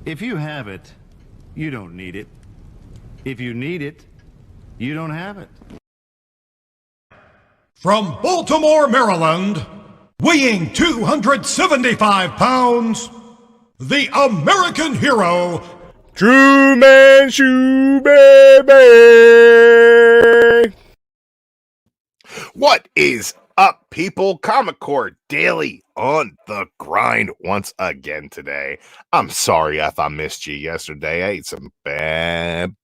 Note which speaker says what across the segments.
Speaker 1: If you have it, you don't need it. If you need it, you don't have it.
Speaker 2: From Baltimore, Maryland, weighing 275 pounds, the American hero,
Speaker 3: Truman Shoe Baby! What is up, people? Comic Core Daily on the grind once again today. I'm sorry if I missed you yesterday. I ate some bad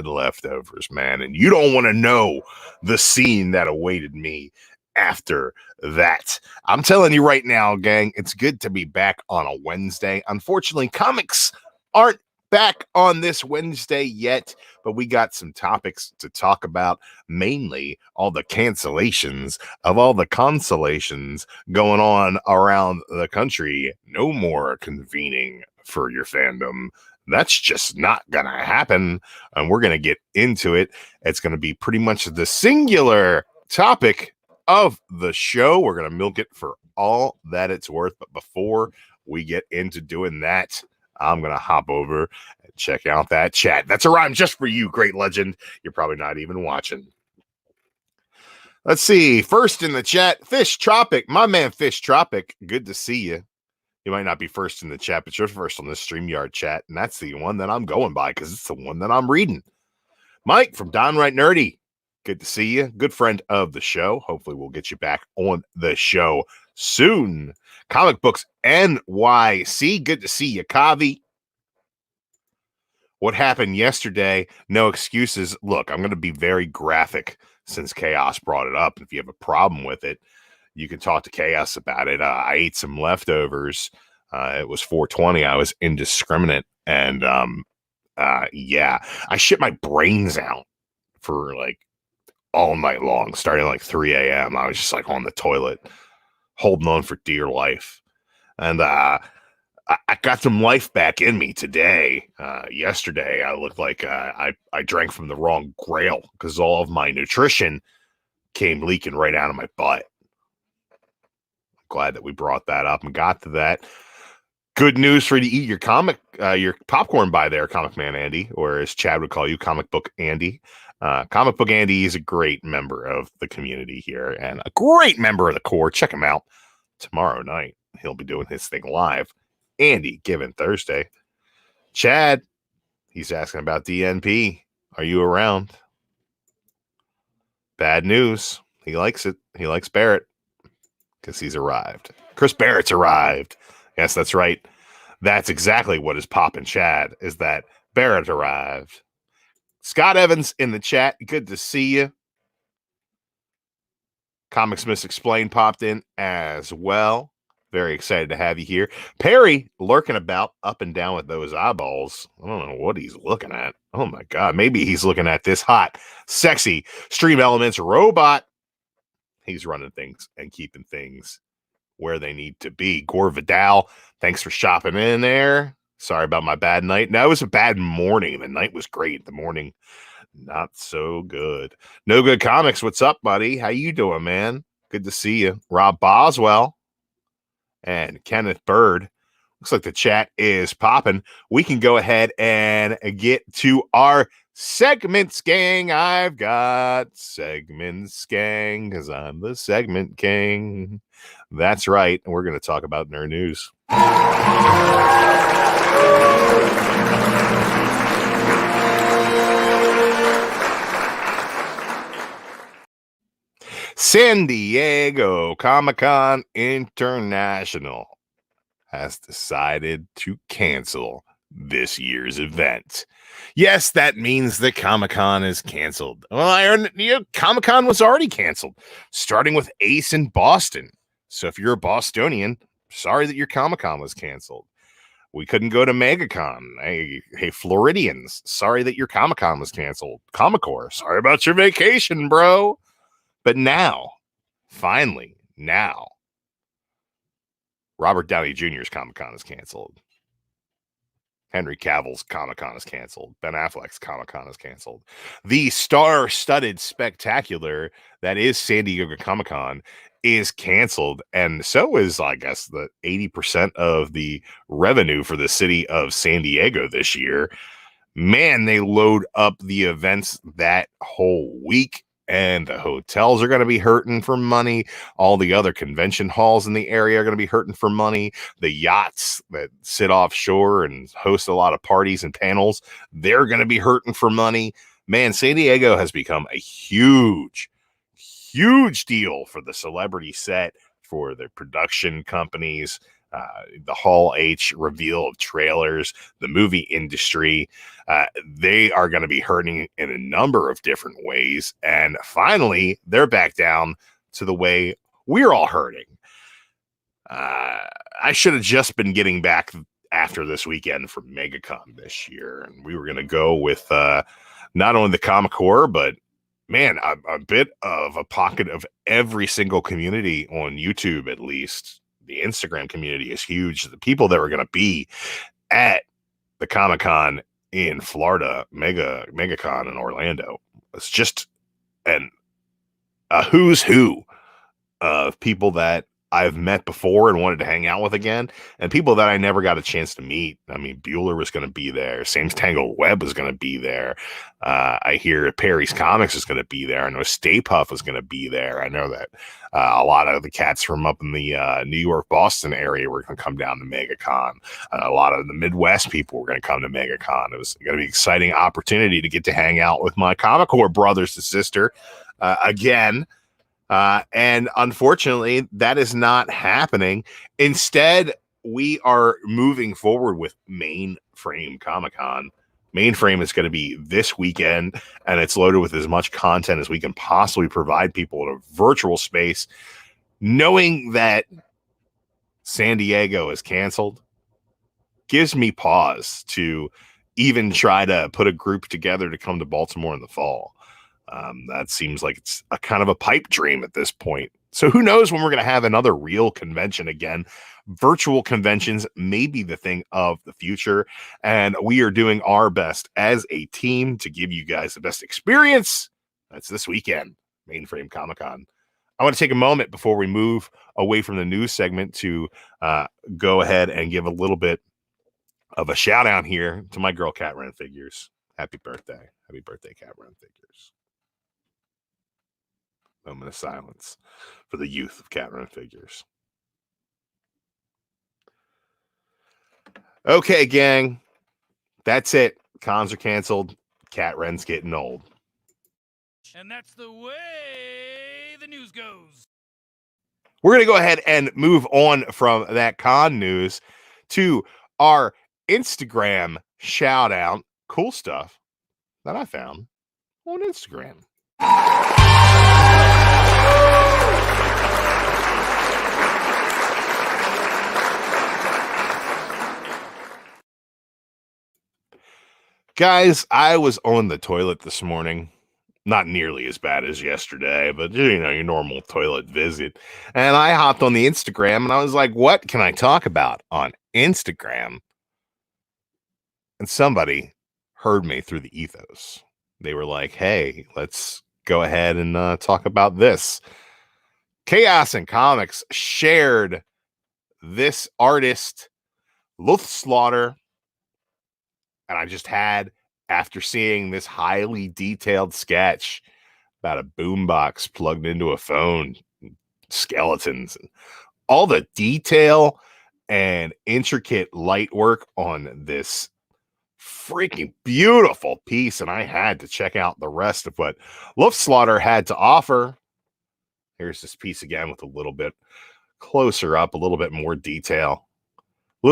Speaker 3: leftovers, man. And you don't want to know the scene that awaited me after that. I'm telling you right now, gang, it's good to be back on a Wednesday. Unfortunately, comics aren't back on this Wednesday yet, but we got some topics to talk about, mainly all the cancellations of all the consolations going on around the country. No more convening for your fandom. That's just not gonna happen, and we're gonna get into it. It's gonna be pretty much the singular topic of the show. We're gonna milk it for all that it's worth, but before we get into doing that, I'm going to hop over and check out that chat. That's a rhyme just for you, great legend. You're probably not even watching. Let's see. First in the chat, Fish Tropic. My man, Fish Tropic. Good to see you. You might not be first in the chat, but you're first on the StreamYard chat. And that's the one that I'm going by because it's the one that I'm reading. Mike from Downright Nerdy. Good to see you. Good friend of the show. Hopefully we'll get you back on the show soon. Comic Books NYC. Good to see you, Kavi. What happened yesterday? No excuses. Look, I'm going to be very graphic since Chaos brought it up. If you have a problem with it, you can talk to Chaos about it. I ate some leftovers. It was 420. I was indiscriminate. And yeah, I shit my brains out for like all night long, starting like 3 a.m. I was just like on the toilet, holding on for dear life. And I got some life back in me today. Yesterday, I looked like I drank from the wrong grail because all of my nutrition came leaking right out of my butt. Glad that we brought that up and got to that. Good news for you to eat your popcorn by there, Comic Man Andy, or as Chad would call you, Comic Book Andy. Comic Book Andy is a great member of the community here and a great member of the core. Check him out tomorrow night. He'll be doing his thing live. Andy, given Thursday. Chad, he's asking about DNP. Are you around? Bad news. He likes it. He likes Barrett because he's arrived. Chris Barrett's arrived. Yes, that's right. That's exactly what is popping, Chad, is that Barrett arrived. Scott Evans in the chat. Good to see you. Comics Misexplained popped in as well. Very excited to have you here. Perry lurking about up and down with those eyeballs. I don't know what he's looking at. Oh my God. Maybe he's looking at this hot, sexy Stream Elements robot. He's running things and keeping things where they need to be. Gore Vidal, thanks for shopping in there. Sorry about my bad night. No, it was a bad morning. The night was great. The morning, not so good. No Good Comics, what's up, buddy? How you doing, man? Good to see you. Rob Boswell and Kenneth Bird. Looks like the chat is popping. We can go ahead and get to our segments, gang. I've got segments, gang, because I'm the segment king. That's right. And we're going to talk about nerd news. San Diego Comic-Con International has decided to cancel this year's event. Yes, that means that Comic-Con is canceled. Well, Comic-Con was already canceled, starting with Ace in Boston. So if you're a Bostonian, sorry that your Comic-Con was canceled. We couldn't go to MegaCon. Hey, Floridians, sorry that your Comic-Con was canceled. Comic-Core, sorry about your vacation, bro. But now, finally, Robert Downey Jr.'s Comic-Con is canceled. Henry Cavill's Comic-Con is canceled. Ben Affleck's Comic-Con is canceled. The star-studded spectacular that is San Diego Comic-Con is canceled, and so is, I guess, the 80% of the revenue for the city of San Diego this year. Man, they load up the events that whole week, and the hotels are going to be hurting for money. All the other convention halls in the area are going to be hurting for money. The yachts that sit offshore and host a lot of parties and panels, they're going to be hurting for money. Man, San Diego has become a huge deal for the celebrity set, for the production companies, the Hall H reveal of trailers, the movie industry. They are going to be hurting in a number of different ways. And finally, they're back down to the way we're all hurting. I should have just been getting back after this weekend for MegaCon this year. And we were going to go with not only the Comic Core, but man, a bit of a pocket of every single community on YouTube, at least. The Instagram community is huge. The people that were going to be at the Comic-Con in Florida, MegaCon in Orlando, it's just a who's who of people that I've met before and wanted to hang out with again, and people that I never got a chance to meet. I mean, Bueller was going to be there. Sam's Tangled Web was going to be there. I hear Perry's Comics is going to be there. I know Stay Puft is going to be there. I know that a lot of the cats from up in the New York, Boston area were going to come down to MegaCon. A lot of the Midwest people were going to come to MegaCon. It was going to be an exciting opportunity to get to hang out with my Comic Core brothers and sister again. And unfortunately, that is not happening. Instead, we are moving forward with MainFrameComicCon. Mainframe is going to be this weekend, and it's loaded with as much content as we can possibly provide people in a virtual space. Knowing that San Diego is canceled gives me pause to even try to put a group together to come to Baltimore in the fall. That seems like it's a kind of a pipe dream at this point. So who knows when we're going to have another real convention again. Virtual conventions may be the thing of the future, and we are doing our best as a team to give you guys the best experience. That's this weekend, MainFrameComicCon. I want to take a moment before we move away from the news segment to go ahead and give a little bit of a shout out here to my girl, Cat Ren Figures. Happy birthday. Happy birthday, Cat Ren Figures. Moment of silence for the youth of Cat Ren Figures. Okay, gang. That's it. Cons are canceled. Cat Ren's getting old.
Speaker 4: And that's the way the news goes.
Speaker 3: We're going to go ahead and move on from that con news to our Instagram shout out. Cool stuff that I found on Instagram. Guys, I was on the toilet this morning. Not nearly as bad as yesterday, but you know, your normal toilet visit. And I hopped on the Instagram and I was like, what can I talk about on Instagram? And somebody heard me through the ethos. They were like, hey, let's go ahead and talk about this. Chaos and Comics shared this artist, Slaughter. And I just had, after seeing this highly detailed sketch about a boombox plugged into a phone, skeletons, and all the detail and intricate light work on this freaking beautiful piece, and I had to check out the rest of what Slaughter had to offer. Here's this piece again with a little bit closer up, a little bit more detail.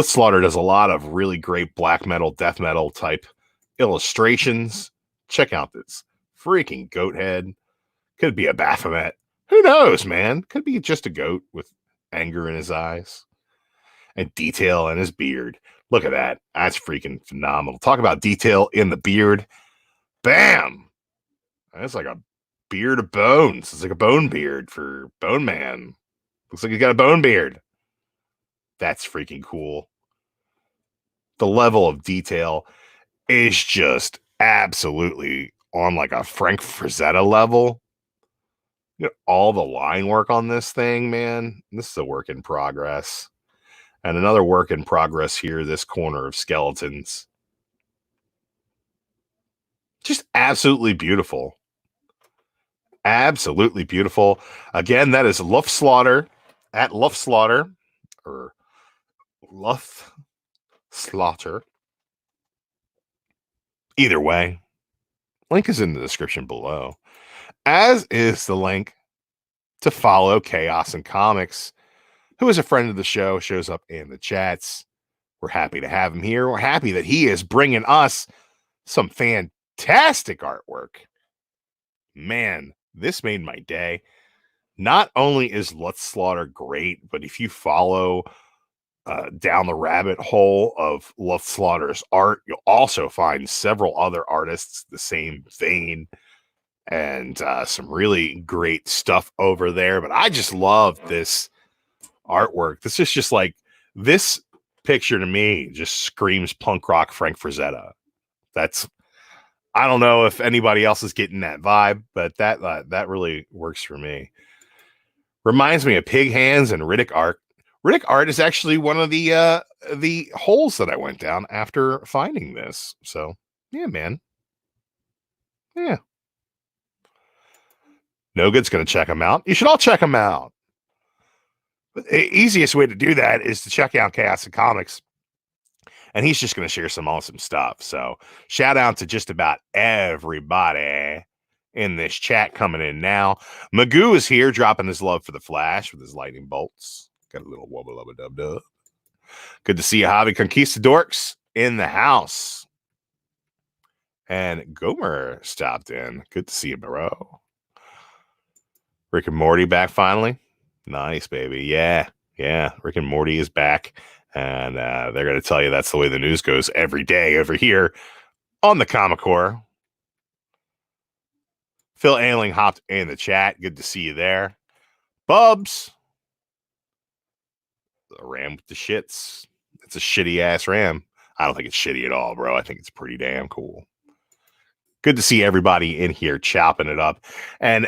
Speaker 3: Slaughter does a lot of really great black metal, death metal type illustrations. Check out this freaking goat head. Could be a Baphomet. Who knows, man? Could be just a goat with anger in his eyes and detail in his beard. Look at that. That's freaking phenomenal. Talk about detail in the beard. Bam! That's like a beard of bones. It's like a bone beard for Bone Man. Looks like he's got a bone beard. That's freaking cool. The level of detail is just absolutely on like a Frank Frazetta level. You know, all the line work on this thing, man. This is a work in progress. And another work in progress here, this corner of skeletons. Just absolutely beautiful. Absolutely beautiful. Again, that is Luff Slaughter at Luff Slaughter or Luff Slaughter. Either way, link is in the description below, as is the link to follow Chaos and Comics, who is a friend of the show, shows up in the chats. We're happy to have him here. We're happy that he is bringing us some fantastic artwork. Man, this made my day. Not only is Let's Slaughter great, but if you follow down the rabbit hole of Let's Slaughter's art, you'll also find several other artists the same vein and some really great stuff over there. But I just love this artwork. This is just like, this picture to me just screams punk rock Frank Frazetta. That's, I don't know if anybody else is getting that vibe, but that really works for me. Reminds me of Pig Hands and Riddick Art. Riddick Art is actually one of the holes that I went down after finding this. So yeah, man. Yeah. No Good's going to check them out. You should all check them out. The easiest way to do that is to check out Chaos and Comics. And he's just going to share some awesome stuff. So shout out to just about everybody in this chat coming in now. Magoo is here dropping his love for the Flash with his lightning bolts. Got a little wubba lubba dub dub. Good to see you, Javi Conquistadorks in the house. And Gomer stopped in. Good to see you, bro. Rick and Morty back finally. Nice, baby. Yeah. Rick and Morty is back. And they're going to tell you that's the way the news goes every day over here on the Comic Core. Phil Ailing hopped in the chat. Good to see you there. Bubs. The Ram with the shits. It's a shitty ass Ram. I don't think it's shitty at all, bro. I think it's pretty damn cool. Good to see everybody in here chopping it up. And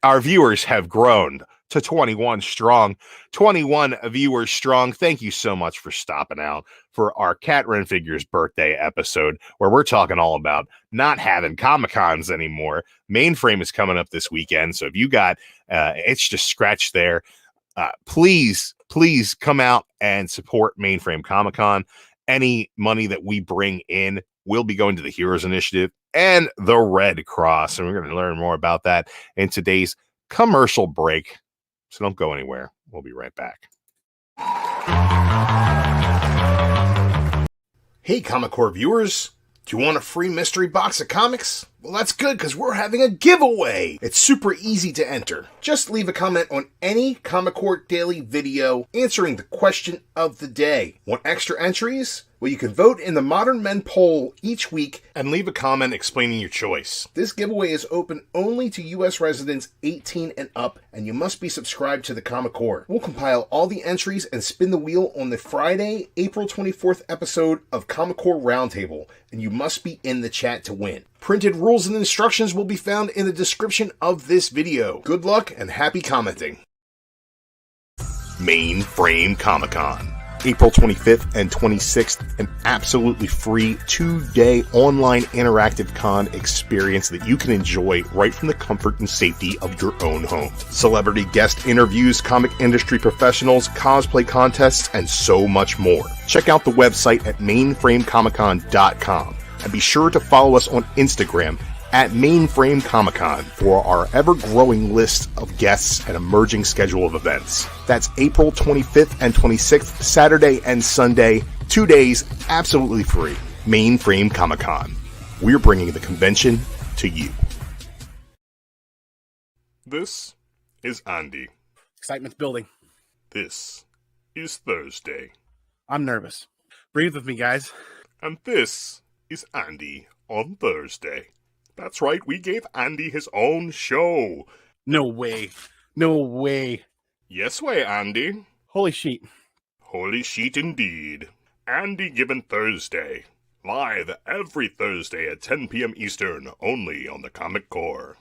Speaker 3: our viewers have grown to 21 strong. 21 viewers strong. Thank you so much for stopping out for our Cat Ren Figures birthday episode, where we're talking all about not having Comic-Cons anymore. Mainframe is coming up this weekend. So if you got it's just scratch there, please come out and support Mainframe Comic-Con. Any money that we bring in will be going to the Heroes Initiative and the Red Cross. And we're going to learn more about that in today's commercial break. So don't go anywhere. We'll be right back. Hey, Comic Core viewers. Do you want a free mystery box of comics? Well, that's good, because we're having a giveaway. It's super easy to enter. Just leave a comment on any Comic Core Daily video answering the question of the day. Want extra entries? Well, you can vote in the Modern Men poll each week and leave a comment explaining your choice. This giveaway is open only to U.S. residents 18 and up, and you must be subscribed to the Comic Core. We'll compile all the entries and spin the wheel on the Friday, April 24th episode of Comic Core Roundtable, and you must be in the chat to win. Printed rules and instructions will be found in the description of this video. Good luck and happy commenting. Mainframe Comic-Con, April 25th and 26th, an absolutely free 2-day online interactive con experience that you can enjoy right from the comfort and safety of your own home. Celebrity guest interviews, comic industry professionals, cosplay contests, and so much more. Check out the website at MainFrameComicCon.com. And be sure to follow us on Instagram at MainFrameComicCon for our ever-growing list of guests and emerging schedule of events. That's April 25th and 26th, Saturday and Sunday, 2 days, absolutely free. Mainframe Comic-Con. We're bringing the convention to you. This is Andy.
Speaker 5: Excitement's building.
Speaker 3: This is Thursday.
Speaker 5: I'm nervous. Breathe with me, guys.
Speaker 3: And this is Andy on Thursday. That's right, we gave Andy his own show.
Speaker 5: No way. No way.
Speaker 3: Yes way, Andy.
Speaker 5: Holy sheet.
Speaker 3: Holy sheet indeed. Andy Given Thursday. Live every Thursday at 10 p.m. Eastern, only on the Comic Core.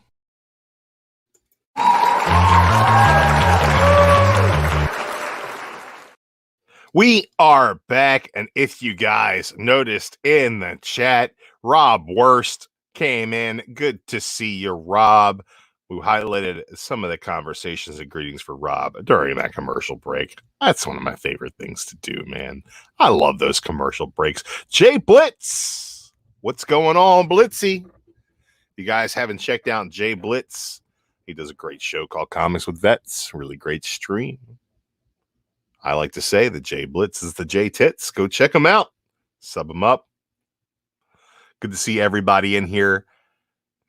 Speaker 3: We are back, and if you guys noticed in the chat, Rob Worst came in. Good to see you, Rob, who highlighted some of the conversations and greetings for Rob during that commercial break. That's one of my favorite things to do, man. I love those commercial breaks. Jay Blitz, what's going on, Blitzy? You guys haven't checked out Jay Blitz? He does a great show called Comics with Vets. Really great stream. I like to say that Jay Blitz is the J Tits. Go check him out. Sub him up. Good to see everybody in here.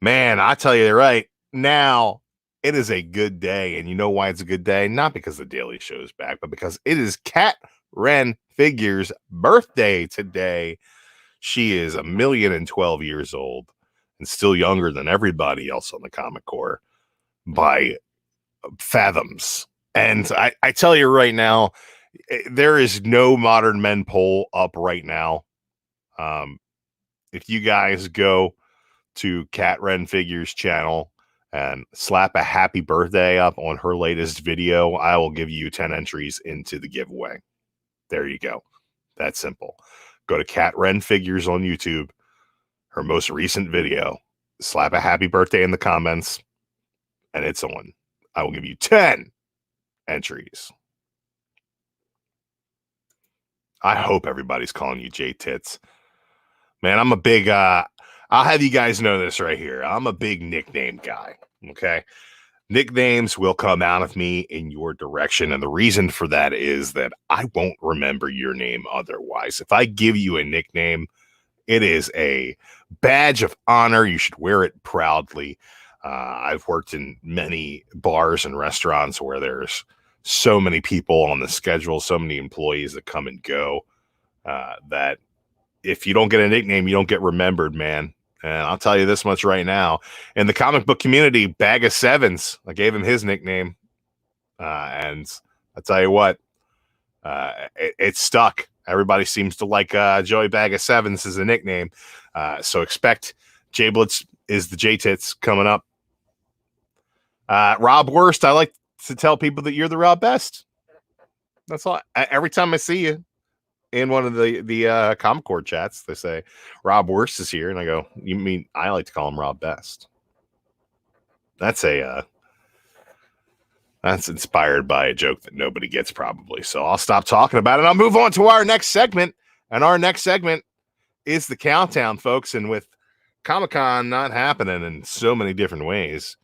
Speaker 3: Man, I tell you right now, it is a good day. And you know why it's a good day? Not because the Daily Show is back, but because it is Cat Ren Figure's birthday today. She is 1,012 years old and still younger than everybody else on the Comic Corps by fathoms. And I tell you right now, there is no Modern Men poll up right now. If you guys go to Cat Ren Figures channel and slap a happy birthday up on her latest video, I will give you 10 entries into the giveaway. There you go. That's simple. Go to Cat Ren Figures on YouTube, her most recent video, slap a happy birthday in the comments, and it's on. I will give you 10 entries. I hope everybody's calling you J Tits. Man, I'm a big I'll have you guys know this right here. I'm a big nickname guy. Okay. Nicknames will come out of me in your direction. And the reason for that is that I won't remember your name otherwise. If I give you a nickname, it is a badge of honor. You should wear it proudly. I've worked in many bars and restaurants where there's so many people on the schedule, so many employees that come and go, that if you don't get a nickname, you don't get remembered, man. And I'll tell you this much right now. In the comic book community, Bag of Sevens, I gave him his nickname. And I'll tell you what, it stuck. Everybody seems to like Joey Bag of Sevens as a nickname. So expect Jay Blitz is the J Tits coming up. Rob Worst, I like to tell people that you're the Rob Best. That's all. Every time I see you in one of the Comic Corps chats, they say Rob Worst is here, and I go, "You mean I like to call him Rob Best?" That's that's inspired by a joke that nobody gets probably. So I'll stop talking about it. I'll move on to our next segment, and our next segment is the countdown, folks. And with Comic-Con not happening in so many different ways,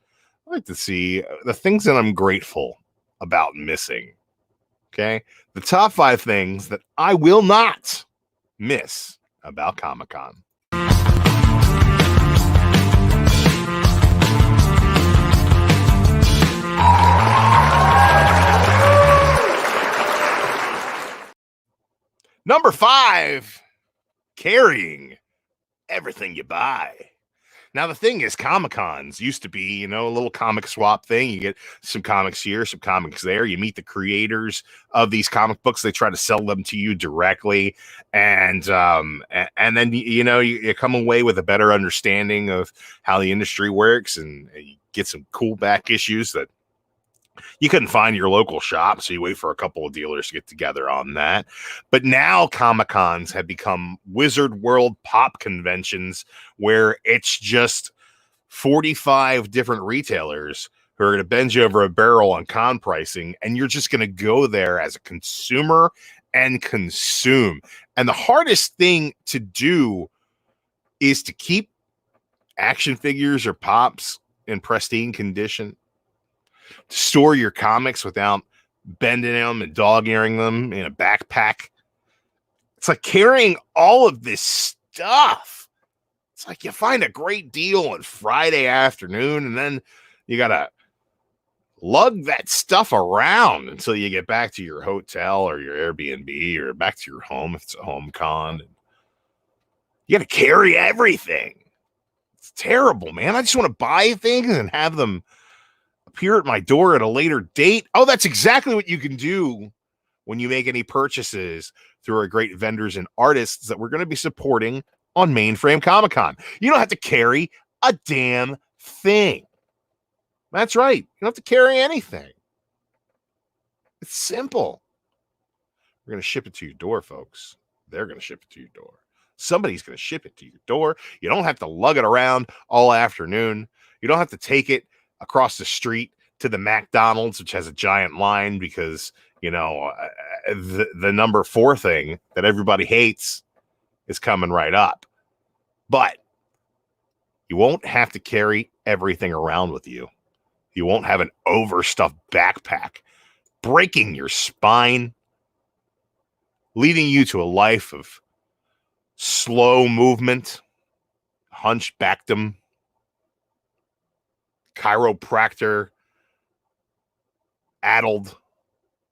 Speaker 3: I like to see the things that I'm grateful about missing. Okay. The top 5 things that I will not miss about Comic-Con. Number 5, carrying everything you buy. Now, the thing is, Comic-Cons used to be, a little comic swap thing. You get some comics here, some comics there. You meet the creators of these comic books. They try to sell them to you directly. And then, you come away with a better understanding of how the industry works, and you get some cool back issues that you couldn't find your local shop, so you wait for a couple of dealers to get together on that. But now Comic-Cons have become Wizard World pop conventions where it's just 45 different retailers who are going to bend you over a barrel on con pricing, and you're just going to go there as a consumer and consume. And the hardest thing to do is to keep action figures or pops in pristine condition, to store your comics without bending them and dog-earing them in a backpack. It's like carrying all of this stuff. It's like you find a great deal on Friday afternoon, and then you got to lug that stuff around until you get back to your hotel or your Airbnb or back to your home if it's a home con. You got to carry everything. It's terrible, man. I just want to buy things and have them appear at my door at a later date. Oh, that's exactly what you can do when you make any purchases through our great vendors and artists that we're going to be supporting on MainFrameComicCon. You don't have to carry a damn thing. That's right. You don't have to carry anything. It's simple. We're going to ship it to your door, folks. They're going to ship it to your door. Somebody's going to ship it to your door. You don't have to lug it around all afternoon. You don't have to take it across the street to the McDonald's, which has a giant line because, the number 4 thing that everybody hates is coming right up. But you won't have to carry everything around with you. You won't have an overstuffed backpack breaking your spine, leading you to a life of slow movement, hunchbackdom, chiropractor, addled.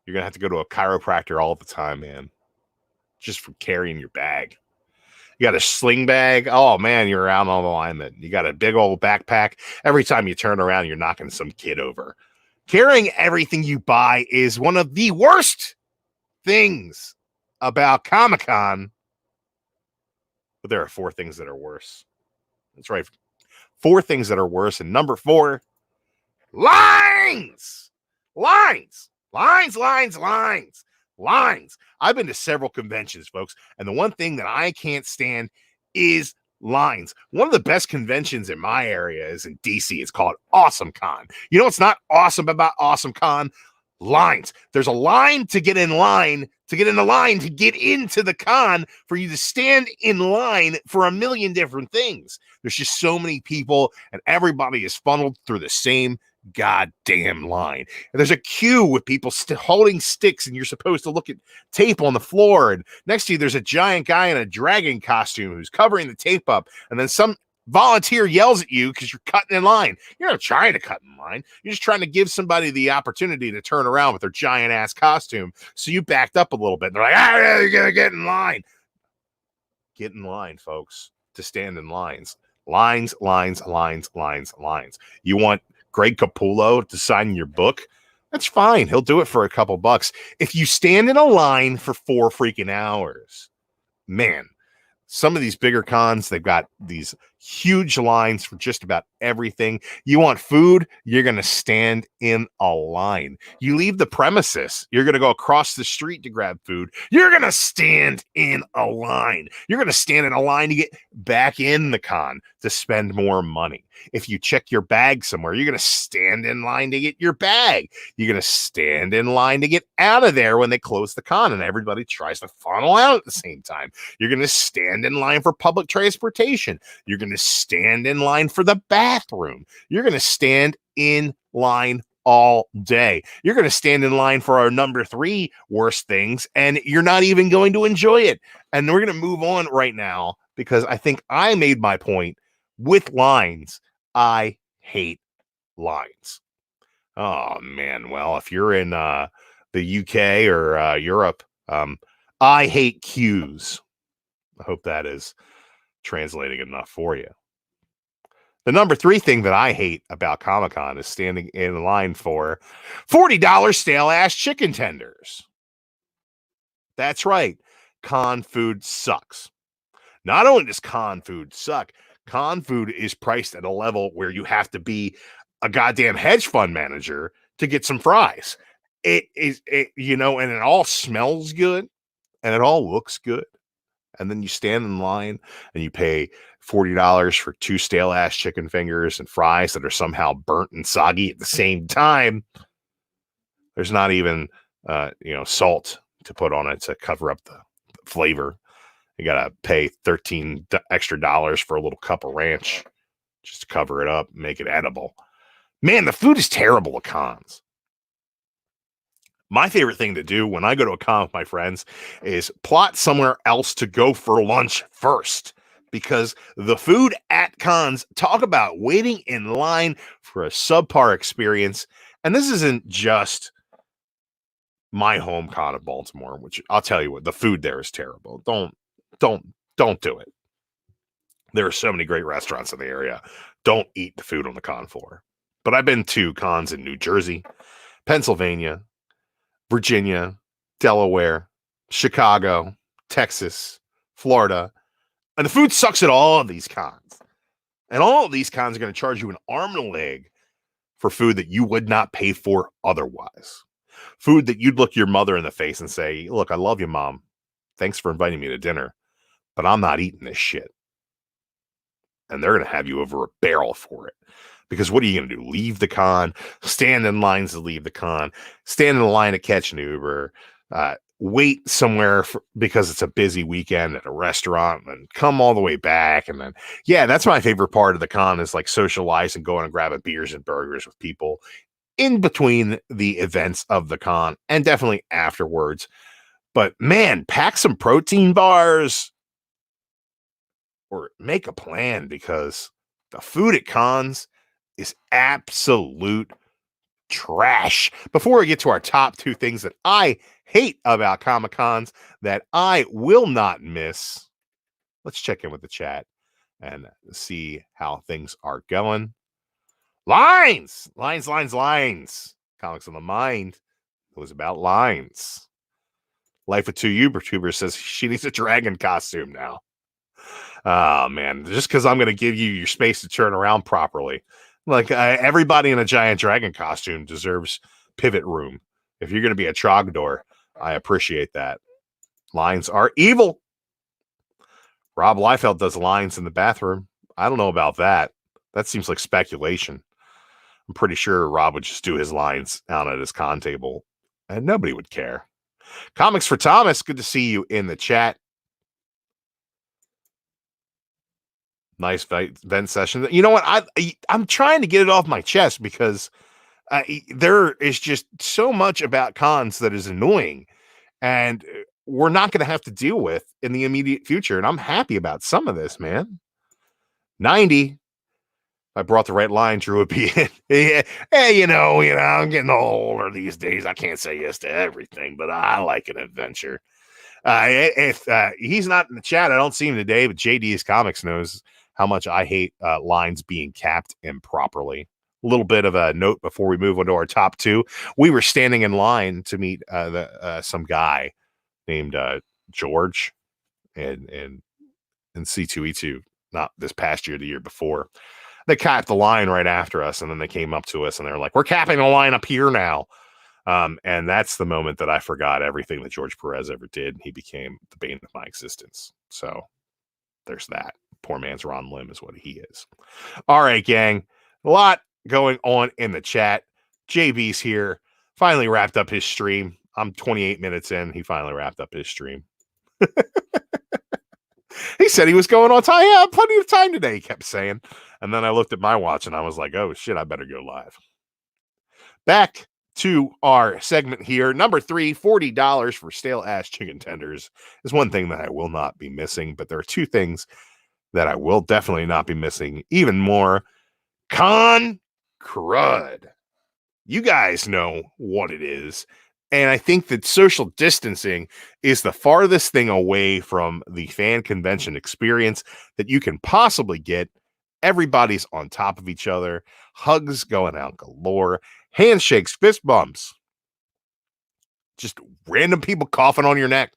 Speaker 3: You're going to have to go to a chiropractor all the time, man, just for carrying your bag. You got a sling bag. Oh, man, you're out on alignment. You got a big old backpack. Every time you turn around, you're knocking some kid over. Carrying everything you buy is one of the worst things about Comic-Con. But there are 4 things that are worse. That's right. 4 things that are worse. And number 4, lines. Lines. Lines, lines, lines, lines. I've been to several conventions, folks, and the one thing that I can't stand is lines. One of the best conventions in my area is in DC. It's called AwesomeCon. You know what's not awesome about AwesomeCon? Lines. There's a line to get in line, to get in the line, to get into the con, for you to stand in line for a million different things. There's just so many people, and everybody is funneled through the same goddamn line. And there's a queue with people holding sticks, and you're supposed to look at tape on the floor. And next to you, there's a giant guy in a dragon costume who's covering the tape up. And then some volunteer yells at you because you're cutting in line. You're not trying to cut in line. You're just trying to give somebody the opportunity to turn around with their giant ass costume. So you backed up a little bit. They're like, you gotta get in line. Get in line, folks, to stand in lines. Lines, lines, lines, lines, lines. You want Greg Capullo to sign your book? That's fine. He'll do it for a couple bucks. If you stand in a line for 4 freaking hours, man, some of these bigger cons, they've got these huge lines for just about everything. You want food, you're going to stand in a line. You leave the premises, you're going to go across the street to grab food. You're going to stand in a line. You're going to stand in a line to get back in the con to spend more money. If you check your bag somewhere, you're going to stand in line to get your bag. You're going to stand in line to get out of there when they close the con and everybody tries to funnel out at the same time. You're going to stand in line for public transportation. You're going to stand in line for the bathroom. You're going to stand in line all day. You're going to stand in line for our number 3 worst things, and you're not even going to enjoy it. And we're going to move on right now because I think I made my point with lines. I hate lines. Oh, man. Well, if you're in the UK or Europe, I hate queues. I hope that is translating enough for you. The number 3 thing that I hate about Comic-Con is standing in line for $40 stale-ass chicken tenders. That's right. Con food sucks. Not only does con food suck, con food is priced at a level where you have to be a goddamn hedge fund manager to get some fries. And it all smells good and it all looks good. And then you stand in line and you pay $40 for 2 stale ass chicken fingers and fries that are somehow burnt and soggy at the same time. There's not even, salt to put on it to cover up the flavor. You got to pay $13 extra for a little cup of ranch just to cover it up and make it edible. Man, the food is terrible at cons. My favorite thing to do when I go to a con with my friends is plot somewhere else to go for lunch first, because the food at cons, talk about waiting in line for a subpar experience. And this isn't just my home con of Baltimore, which I'll tell you what, the food there is terrible. Don't do it. There are so many great restaurants in the area. Don't eat the food on the con floor. But I've been to cons in New Jersey, Pennsylvania, Virginia, Delaware, Chicago, Texas, Florida, and the food sucks at all of these cons. And all of these cons are going to charge you an arm and a leg for food that you would not pay for otherwise. Food that you'd look your mother in the face and say, look, I love you, Mom. Thanks for inviting me to dinner, but I'm not eating this shit. And they're going to have you over a barrel for it. Because what are you going to do? Leave the con, stand in lines to leave the con, stand in a line to catch an Uber, wait somewhere because it's a busy weekend at a restaurant, and come all the way back. And then, yeah, that's my favorite part of the con is like socializing, going and grabbing beers and burgers with people in between the events of the con and definitely afterwards. But man, pack some protein bars or make a plan, because the food at cons is absolute trash. Before we get to our top 2 things that I hate about Comic Cons that I will not miss, let's check in with the chat and see how things are going. Lines! Lines. Comics on the Mind. It was about lines. Life with 2 YouTubers says she needs a dragon costume now. Oh, man. Just because I'm going to give you your space to turn around properly. Like, everybody in a giant dragon costume deserves pivot room. If you're going to be a Trogdor, I appreciate that. Lines are evil. Rob Liefeld does lines in the bathroom. I don't know about that. That seems like speculation. I'm pretty sure Rob would just do his lines out at his con table, and nobody would care. Comics for Thomas, good to see you in the chat. Nice vent session. You know what? I'm trying to get it off my chest because there is just so much about cons that is annoying, and we're not going to have to deal with in the immediate future. And I'm happy about some of this, man. 90. I brought the right line, Drew would be in. Hey, you know, I'm getting older these days. I can't say yes to everything, but I like an adventure. If he's not in the chat, I don't see him today, but JD's Comics knows how much I hate lines being capped improperly. A little bit of a note before we move on to our top 2. We were standing in line to meet some guy named George and C2E2, not this past year, the year before. They capped the line right after us, and then they came up to us and they're like, we're capping the line up here now. And that's the moment that I forgot everything that George Perez ever did. He became the bane of my existence. So there's that. Poor man's Ron Lim is what he is. All right, gang. A lot going on in the chat. JB's here. Finally wrapped up his stream. I'm 28 minutes in. He finally wrapped up his stream. He said he was going on time. Yeah, plenty of time today, he kept saying. And then I looked at my watch and I was like, oh, shit, I better go live. Back to our segment here. Number 3, $40 for stale-ass chicken tenders is one thing that I will not be missing. But there are 2 things that I will definitely not be missing even more. Con crud. You guys know what it is. And I think that social distancing is the farthest thing away from the fan convention experience that you can possibly get. Everybody's on top of each other. Hugs going out galore. Handshakes, fist bumps. Just random people coughing on your neck.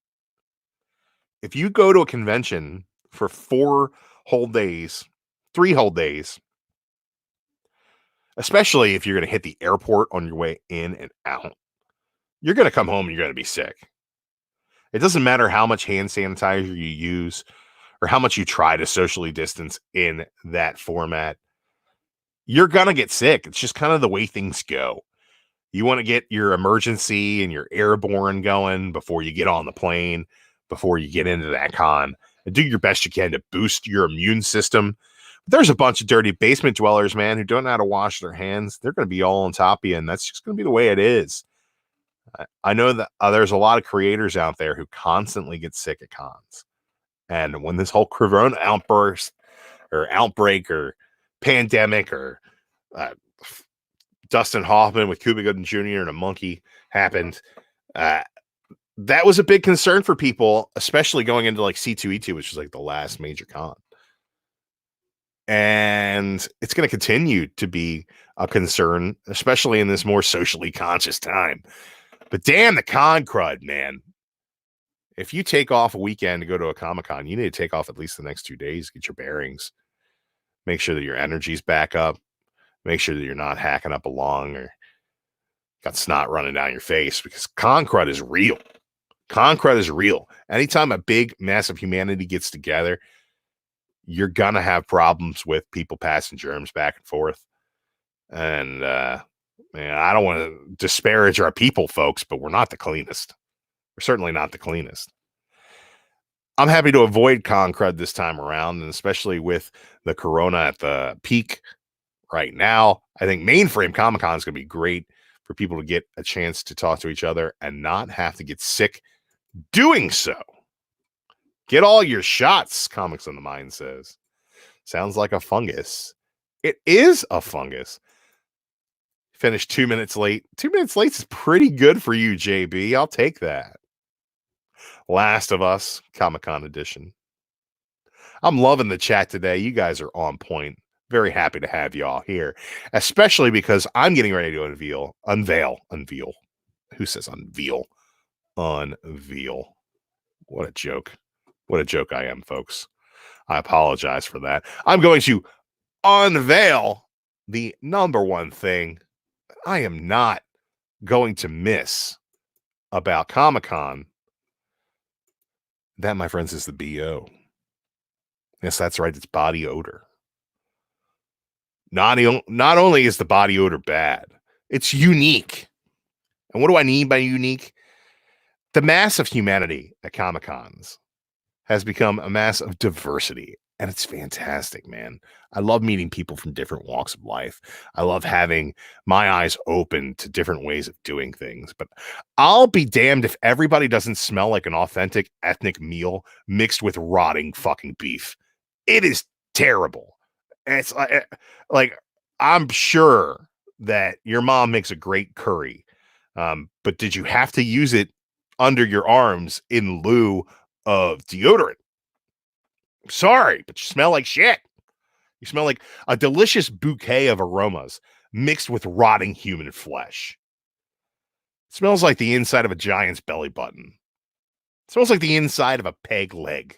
Speaker 3: If you go to a convention for 4 whole days, 3 whole days, especially if you're going to hit the airport on your way in and out, you're going to come home and you're going to be sick. It doesn't matter how much hand sanitizer you use or how much you try to socially distance in that format. You're going to get sick. It's just kind of the way things go. You want to get your emergency and your airborne going before you get on the plane, before you get into that con, and do your best you can to boost your immune system. There's a bunch of dirty basement dwellers, man, who don't know how to wash their hands. They're going to be all on top of you, and that's just going to be the way it is. I know that there's a lot of creators out there who constantly get sick at cons. And when this whole corona outburst or outbreak or pandemic or Dustin Hoffman with Cuba Gooding Jr. and a monkey happened, that was a big concern for people, especially going into like C2E2, which was like the last major con. And it's going to continue to be a concern, especially in this more socially conscious time. But damn the con crud, man. If you take off a weekend to go to a Comic-Con, you need to take off at least the next 2 days, get your bearings, make sure that your energy's back up. Make sure that you're not hacking up a lung or got snot running down your face, because con crud is real. Con crud is real. Anytime a big mass of humanity gets together, you're going to have problems with people passing germs back and forth. And, man, I don't want to disparage our people, folks, but we're not the cleanest. We're certainly not the cleanest. I'm happy to avoid con crud this time around, and especially with the corona at the peak right now. I think MainFrameComicCon is going to be great for people to get a chance to talk to each other and not have to get sick doing so. Get all your shots, Comics on the Mind says. Sounds like a fungus. It is a fungus. Finished 2 minutes late. 2 minutes late is pretty good for you, JB. I'll take that. Last of Us, Comic-Con edition. I'm loving the chat today. You guys are on point. Very happy to have you all here, especially because I'm getting ready to unveil. Who says unveil? Unveil. What a joke. What a joke I am, folks. I apologize for that. I'm going to unveil the number one thing I am not going to miss about Comic-Con. That, my friends, is the BO. Yes, that's right. It's body odor. Not only is the body odor bad, it's unique. And what do I mean by unique? The mass of humanity at Comic-Cons has become a mass of diversity. And it's fantastic, man. I love meeting people from different walks of life. I love having my eyes open to different ways of doing things. But I'll be damned if everybody doesn't smell like an authentic ethnic meal mixed with rotting fucking beef. It is terrible. And it's like I'm sure that your mom makes a great curry. But did you have to use it under your arms in lieu of deodorant? Sorry, but you smell like shit. You smell like a delicious bouquet of aromas mixed with rotting human flesh. It smells like the inside of a giant's belly button. It smells like the inside of a peg leg.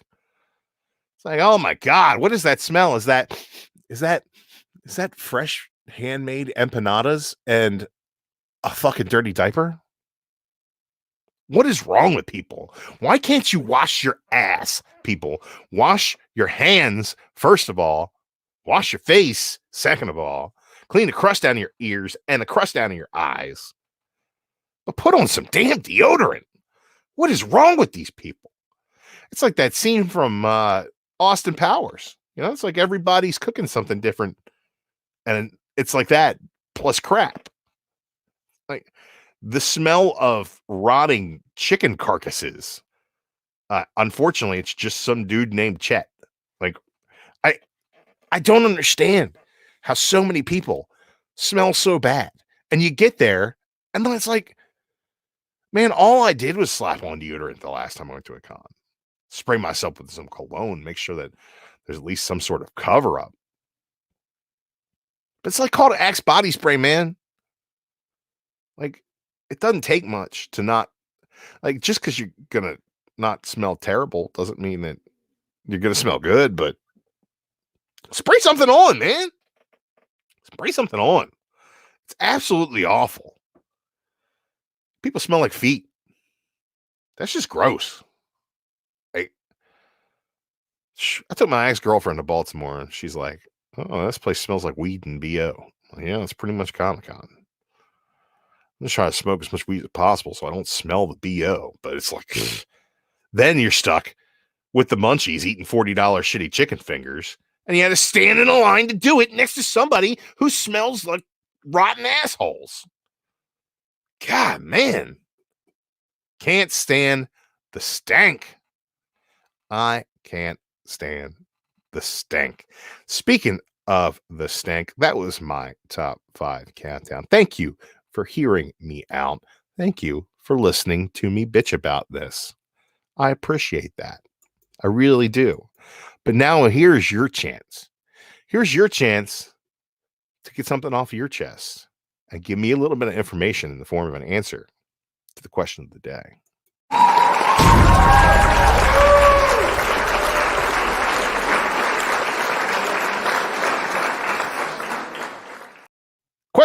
Speaker 3: It's like, oh my God, what is that smell? Is that fresh handmade empanadas and a fucking dirty diaper? What is wrong with people? Why can't you wash your ass, people? Wash your hands, first of all. Wash your face, second of all. Clean the crust down your ears and the crust down in your eyes. But put on some damn deodorant. What is wrong with these people? It's like that scene from Austin Powers. You know, it's like everybody's cooking something different. And it's like that plus crap. Like, the smell of rotting chicken carcasses. Unfortunately, it's just some dude named Chet. Like, I don't understand how so many people smell so bad. And you get there, and then it's like, man, all I did was slap on deodorant the last time I went to a con. Spray myself with some cologne, make sure that there's at least some sort of cover up. But it's like called Axe body spray, man. Like, it doesn't take much to not, like, just because you're going to not smell terrible doesn't mean that you're going to smell good, but spray something on, man. Spray something on. It's absolutely awful. People smell like feet. That's just gross. I took my ex-girlfriend to Baltimore, and she's like, oh, this place smells like weed and BO. Yeah, it's pretty much Comic-Con. I'm just trying to smoke as much weed as possible so I don't smell the BO. But it's like, then you're stuck with the munchies eating $40 shitty chicken fingers. And you had to stand in a line to do it next to somebody who smells like rotten assholes. God, man. Can't stand the stank. I can't stand the stank. Speaking of the stank, that was my top 5 countdown. Thank you for hearing me out. Thank you for listening to me bitch about this. I appreciate that. I really do. But now here's your chance. Here's your chance to get something off of your chest and give me a little bit of information in the form of an answer to the question of the day.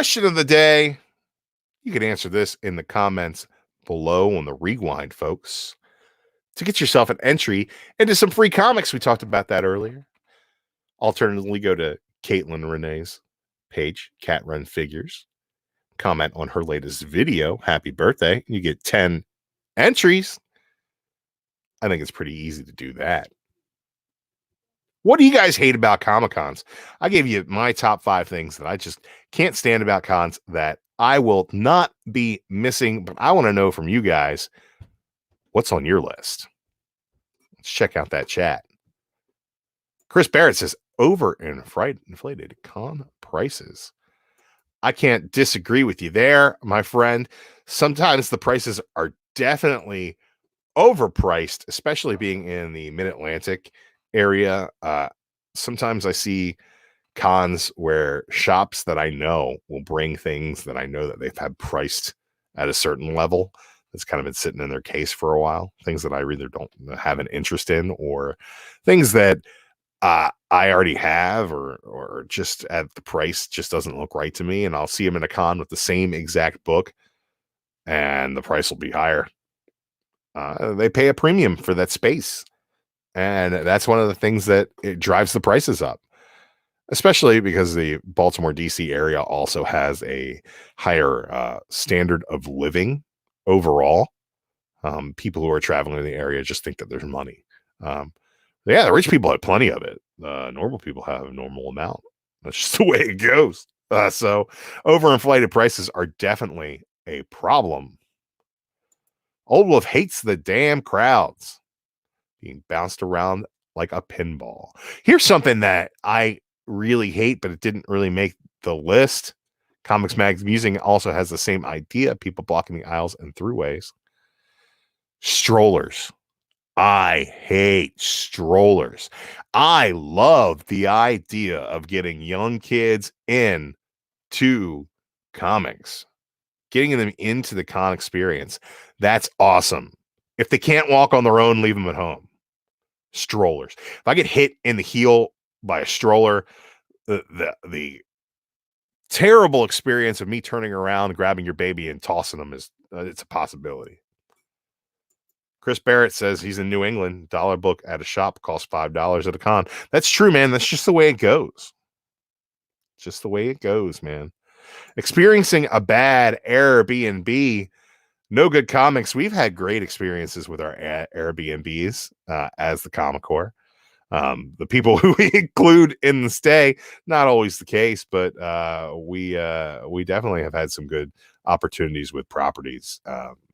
Speaker 3: Question of the day. You can answer this in the comments below on the rewind, folks. To get yourself an entry into some free comics, we talked about that earlier. Alternatively, go to Caitlin Renee's page, Cat Run Figures. Comment on her latest video, happy birthday. You get 10 entries. I think it's pretty easy to do that. What do you guys hate about Comic Cons? I gave you my top 5 things that I just can't stand about cons that I will not be missing, but I want to know from you guys, what's on your list? Let's check out that chat. Chris Barrett says, inflated con prices. I can't disagree with you there, my friend. Sometimes the prices are definitely overpriced, especially being in the Mid-Atlantic area. Sometimes I see cons where shops that I know will bring things that I know that they've had priced at a certain level that's kind of been sitting in their case for a while. Things that I either don't have an interest in, or things that I already have, or just at the price just doesn't look right to me. And I'll see them in a con with the same exact book and the price will be higher. They pay a premium for that space. And that's one of the things that it drives the prices up, especially because the Baltimore, DC area also has a higher standard of living overall. People who are traveling in the area just think that there's money. Yeah, the rich people have plenty of it. Normal people have a normal amount. That's just the way it goes. So overinflated prices are definitely a problem. Old Wolf hates the damn crowds being bounced around like a pinball. Here's something that I really hate, but it didn't really make the list. Comics Mag Musing also has the same idea. People blocking the aisles and throughways. Strollers. I hate strollers. I love the idea of getting young kids in to comics, getting them into the con experience. That's awesome. If they can't walk on their own, leave them at home. Strollers. If I get hit in the heel by a stroller, the terrible experience of me turning around, grabbing your baby and tossing them is it's a possibility. Chris Barrett says he's in New England. $1 book at a shop costs $5 at a con. That's true, man. That's just the way it goes. Just the way it goes, man. Experiencing a bad Airbnb. No Good Comics. We've had great experiences with our Airbnbs as the Comic Core. The people who we include in the stay, not always the case, but we definitely have had some good opportunities with properties.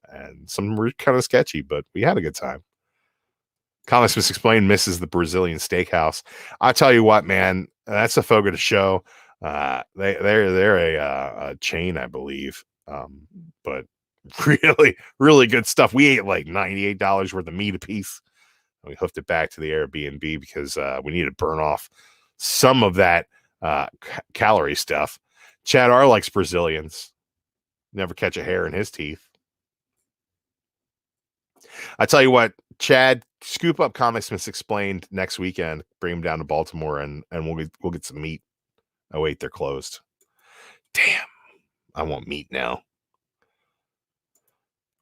Speaker 3: And some were kind of sketchy, but we had a good time. Comics Misexplained misses the Brazilian steakhouse. I tell you what, man, that's a Fogo de show. They're a chain, I believe, but really, really good stuff. We ate like $98 worth of meat a piece. We hoofed it back to the Airbnb because we needed to burn off some of that calorie stuff. Chad R likes Brazilians. Never catch a hair in his teeth. I tell you what, Chad, scoop up Comics Misexplained next weekend. Bring them down to Baltimore, and we'll get some meat. Oh wait, they're closed. Damn, I want meat now.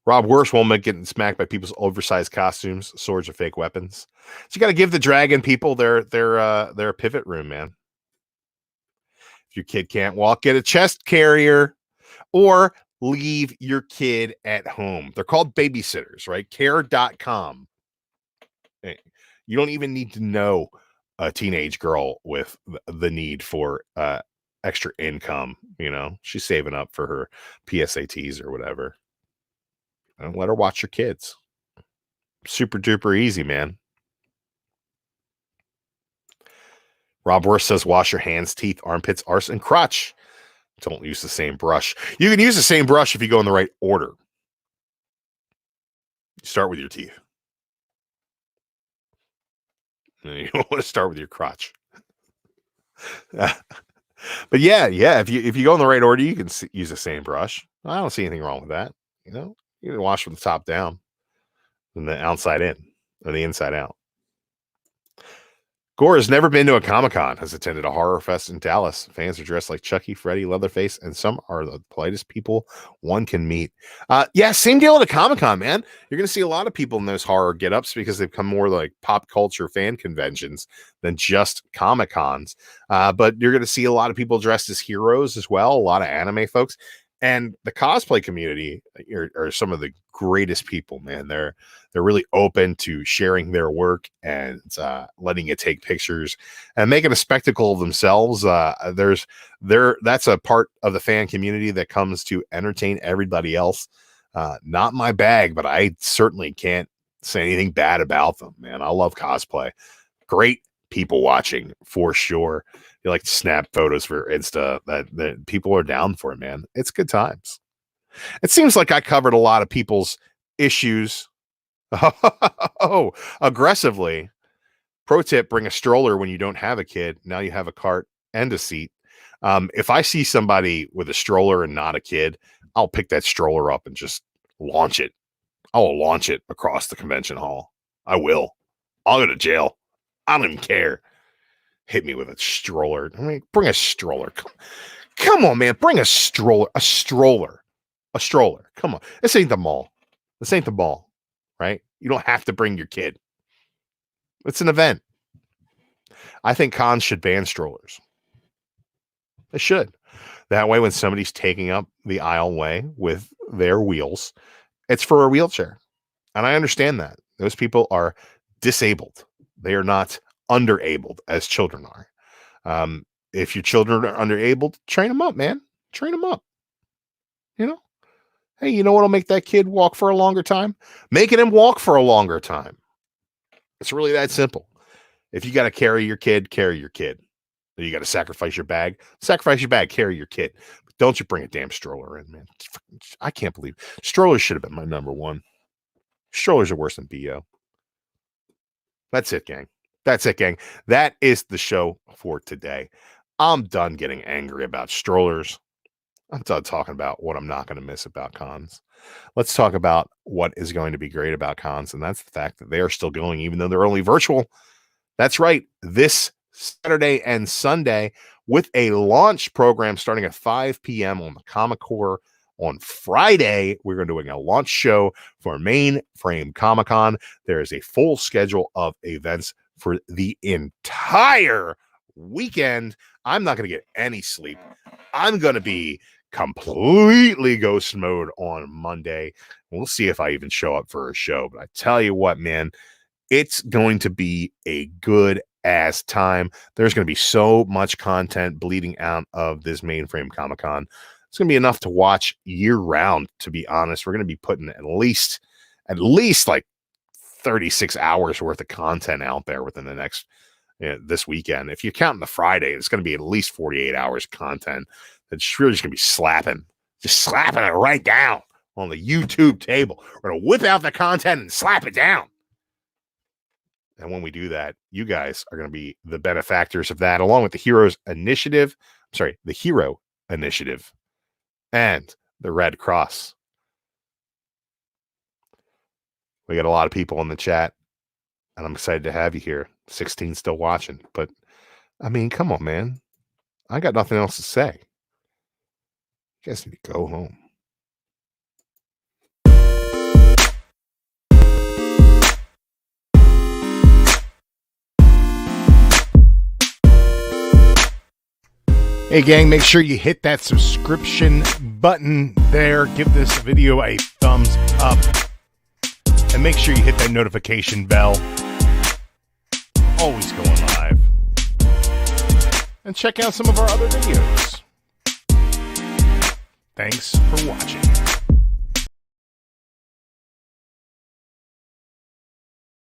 Speaker 3: Rob Worst won't make getting smacked by people's oversized costumes, swords, or fake weapons. So you got to give the dragon people their pivot room, man. If your kid can't walk, get a chest carrier, or leave your kid at home. They're called babysitters, right? Care.com. You don't even need to know a teenage girl with the need for extra income. You know, she's saving up for her PSATs or whatever. And let her watch your kids. Super duper easy, man. Rob Worth says, wash your hands, teeth, armpits, arse, and crotch. Don't use the same brush. You can use the same brush if you go in the right order. You start with your teeth. And you don't want to start with your crotch. But yeah. If you go in the right order, you can use the same brush. I don't see anything wrong with that. You know, you can wash from the top down, and the outside in, or the inside out. Gore has never been to a Comic-Con, has attended a horror fest in Dallas. Fans are dressed like Chucky, Freddy, Leatherface, and some are the politest people one can meet. Yeah, same deal at a Comic-Con, man. You're going to see a lot of people in those horror get-ups because they've become more like pop culture fan conventions than just Comic-Cons. But you're going to see a lot of people dressed as heroes as well, a lot of anime folks. And the cosplay community are some of the greatest people, man. They're really open to sharing their work and letting you take pictures and making a spectacle of themselves. That's a part of the fan community that comes to entertain everybody else. Not my bag, but I certainly can't say anything bad about them, man. I love cosplay. Great people watching for sure. You like to snap photos for Insta that people are down for, man. It's good times. It seems like I covered a lot of people's issues. Oh, aggressively. Pro tip, bring a stroller when you don't have a kid. Now you have a cart and a seat. If I see somebody with a stroller and not a kid, I'll pick that stroller up and just launch it. I will launch it across the convention hall. I will. I'll go to jail. I don't even care. Hit me with a stroller. I mean, bring a stroller. Come on, man. Bring a stroller. A stroller. Come on. This ain't the mall. Right? You don't have to bring your kid. It's an event. I think cons should ban strollers. They should. That way, when somebody's taking up the aisleway with their wheels, it's for a wheelchair. And I understand that. Those people are disabled. They are not underabled as children are. If your children are underabled, train them up, man. Train them up. You know? Hey, you know what'll make that kid walk for a longer time? Making him walk for a longer time. It's really that simple. If you got to carry your kid, carry your kid. You got to sacrifice your bag, carry your kid. But don't you bring a damn stroller in, man. I can't believe strollers should have been my number one. Strollers are worse than BO. That's it, gang. That is the show for today. I'm done getting angry about strollers. I'm done talking about what I'm not going to miss about cons. Let's talk about what is going to be great about cons, and that's the fact that they are still going, even though they're only virtual. That's right. This Saturday and Sunday with a launch program starting at 5 p.m. on the Comic Core. On Friday, we're going to be doing a launch show for MainFrameComicCon. There is a full schedule of events for the entire weekend. I'm not going to get any sleep. I'm going to be completely ghost mode on Monday. We'll see if I even show up for a show. But I tell you what, man, it's going to be a good ass time. There's going to be so much content bleeding out of this MainFrameComicCon. It's going to be enough to watch year round, to be honest. We're going to be putting at least like 36 hours worth of content out there within the next this weekend. If you're counting the Friday, it's going to be at least 48 hours of content that's really just going to be slapping it right down on the YouTube table. We're going to whip out the content and slap it down. And when we do that, you guys are going to be the benefactors of that, along with the Hero Initiative and the Red Cross. We got a lot of people in the chat, and I'm excited to have you here. 16 still watching, but I mean, come on, man. I got nothing else to say. You guys need to go home. Hey gang, make sure you hit that subscription button there. Give this video a thumbs up. And make sure you hit that notification bell. Always going live. And check out some of our other videos. Thanks for watching.